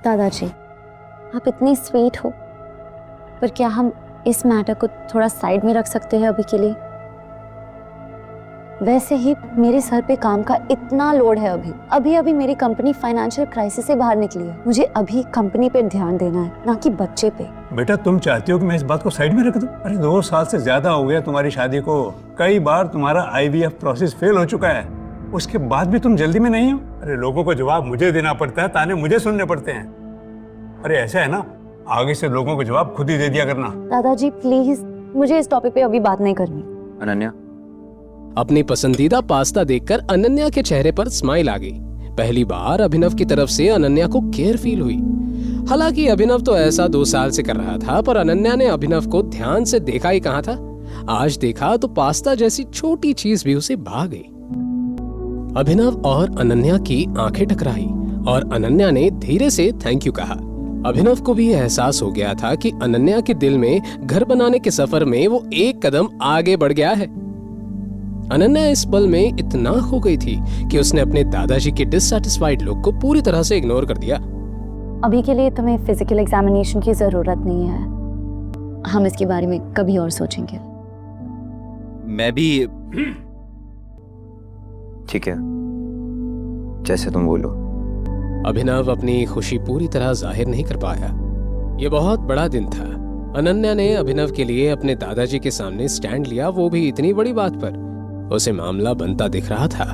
दादाजी, आप इतनी स्वीट हो, पर क्या हम इस मैटर को थोड़ा साइड में रख सकते हैं अभी के लिए? वैसे ही मेरे सर पे काम का इतना लोड है अभी मेरी कंपनी फाइनेंशियल क्राइसिस से बाहर निकली है। मुझे अभी कंपनी पे ध्यान देना है, ना कि बच्चे पे। बेटा, तुम चाहती हो कि मैं इस बात को साइड में रख दूं? अरे 2 साल से ज्यादा हो गया तुम्हारी शादी को। कई बार तुम्हारा IVF प्रोसेस फेल हो चुका है, उसके बाद भी तुम जल्दी में नहीं हो। अरे लोगों को जवाब मुझे देना पड़ता है, ताने मुझे सुनने पड़ते हैं। अरे ऐसा है ना, आगे से लोगों को जवाब खुद ही दे दिया करना। दादाजी प्लीज, मुझे इस टॉपिक पे अभी बात नहीं करनी। अनन्या, अपनी पसंदीदा पास्ता देखकर अनन्या के चेहरे पर स्माइल आ गई। पहली बार अभिनव की तरफ से अनन्या को केयर फील हुई। हालांकि अभिनव तो ऐसा 2 साल से कर रहा था, पर अनन्या ने अभिनव को ध्यान से देखा ही कहाँ था। आज देखा तो पास्ता जैसी छोटी चीज भी उसे भा गई। अभिनव और अनन्या की आंखें टकराई और अनन्या ने धीरे से थैंक यू कहा। अभिनव को भी एहसास हो गया था कि अनन्या के दिल में घर बनाने के सफर में वो एक कदम आगे बढ़ गया है। अनन्या इस पल में इतना खो गई थी कि उसने अपने दादाजी के डिससैटिस्फाइड लुक को पूरी तरह से इग्नोर कर दिया। अभी के लिए तुम्हें फिजिकल एग्जामिनेशन की जरूरत नहीं है, हम इसके बारे में कभी और सोचेंगे। मैं भी ठीक है, जैसे तुम बोलो। अभिनव अपनी खुशी पूरी तरह जाहिर नहीं कर पाया। ये बहुत बड़ा दिन था। अनन्या ने अभिनव के लिए अपने दादाजी के सामने स्टैंड लिया, वो भी इतनी बड़ी बात पर। उसे मामला बनता दिख रहा था।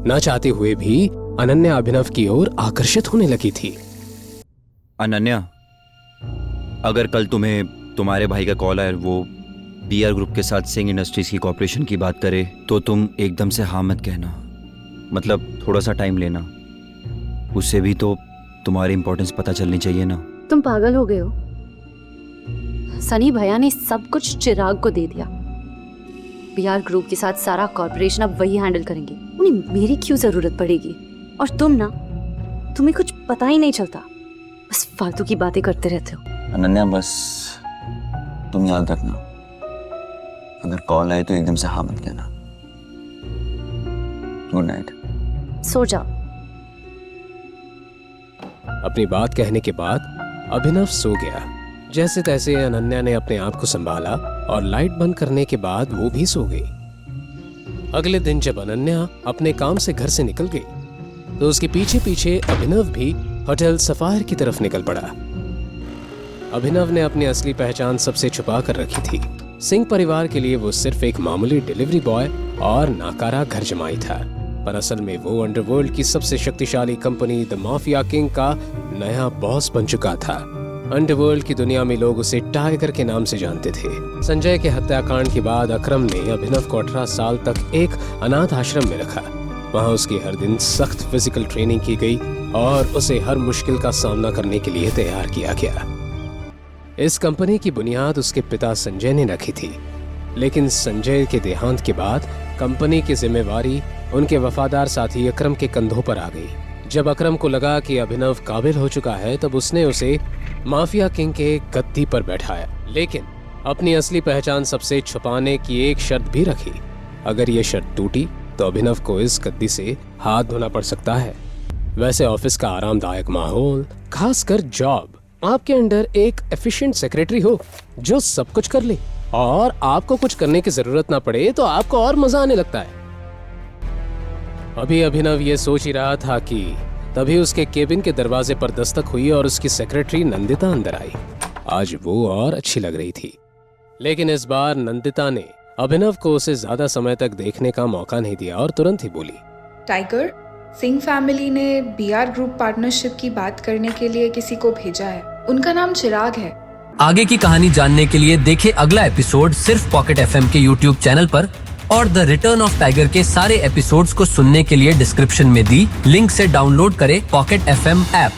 ना चाहते हुए भी अनन्या अभिनव की ओर आकर्षित होने लगी थी। अनन्या, अगर कल तुम्हें तुम्हारे भाई का कॉल आए, वो BR ग्रुप के साथ सिंह इंडस्ट्रीज की कॉर्पोरेशन की बात करे, तो तुम एकदम से हाँ मत कहना। मतलब थोड़ा सा टाइम लेना, उससे भी तो तुम्हारी इंपॉर्टेंस पता चलनी चाहिए ना। तुम पागल हो गए हो? सनी भैया ने सब कुछ चिराग को दे दिया। BR ग्रुप के साथ सारा कॉर्पोरेशन अब वही हैंडल करेंगे, उन्हें मेरी क्यों जरूरत पड़ेगी? और तुम ना, तुम्हें कुछ पता ही नहीं चलता, बस फालतू की बातें करते रहते हो। अनन्या, बस तुम याद रखना, अगर कॉल आए तो एकदम से हाँ मत कहना। Good night. सो जाओ। अपनी बात कहने के बाद अभिनव सो गया। जैसे तैसे अनन्या ने अपने आप को संभाला और लाइट बंद करने के बाद वो भी सो गई। अगले दिन जब अनन्या अपने काम से घर से निकल गई तो उसके पीछे पीछे अभिनव भी होटल सफायर की तरफ निकल पड़ा। अभिनव ने अपनी असली पहचान सबसे छुपा कर रखी थी। सिंह परिवार के लिए वो सिर्फ एक मामूली डिलीवरी बॉय और नाकारा घर जमाई था, पर असल में वो अंडरवर्ल्ड की सबसे शक्तिशाली कंपनी द माफिया किंग का नया बॉस बन चुका था। अंडरवर्ल्ड की दुनिया में लोग उसे टाइगर के नाम से जानते थे। संजय के हत्याकांड के बाद अकरम ने अभिनव को 18 साल तक एक अनाथ आश्रम में रखा। वहां उसकी हर दिन सख्त फिजिकल ट्रेनिंग की गई और उसे हर मुश्किल का सामना करने के लिए तैयार किया गया। इस कंपनी की बुनियाद उसके पिता संजय ने रखी थी, लेकिन संजय के देहांत के बाद कंपनी की जिम्मेवारी उनके वफादार साथी अकरम के कंधों पर आ गई। जब अकरम को लगा कि अभिनव काबिल हो चुका है, तब उसने उसे माफिया किंग के गद्दी पर बैठाया, लेकिन अपनी असली पहचान सबसे छुपाने की एक शर्त भी रखी। अगर ये शर्त टूटी तो अभिनव को इस गद्दी से हाथ धोना पड़ सकता है। वैसे ऑफिस का आरामदायक माहौल, खासकर जॉब, आपके अंडर एक एफिशिएंट सेक्रेटरी हो जो सब कुछ कर ले और आपको कुछ करने की जरूरत ना पड़े, तो आपको और मजा आने लगता है। अभी अभिनव ये सोच ही रहा था कि तभी उसके केबिन के दरवाजे पर दस्तक हुई और उसकी सेक्रेटरी नंदिता अंदर आई। आज वो और अच्छी लग रही थी, लेकिन इस बार नंदिता ने अभिनव को उसे ज्यादा समय तक देखने का मौका नहीं दिया और तुरंत ही बोली, टाइगर, सिंह फैमिली ने BR ग्रुप पार्टनरशिप की बात करने के लिए किसी को भेजा है। उनका नाम चिराग है। आगे की कहानी जानने के लिए देखें अगला एपिसोड सिर्फ पॉकेट FM के YouTube चैनल पर, और द रिटर्न ऑफ टाइगर के सारे एपिसोड्स को सुनने के लिए डिस्क्रिप्शन में दी लिंक से डाउनलोड करें पॉकेट FM ऐप।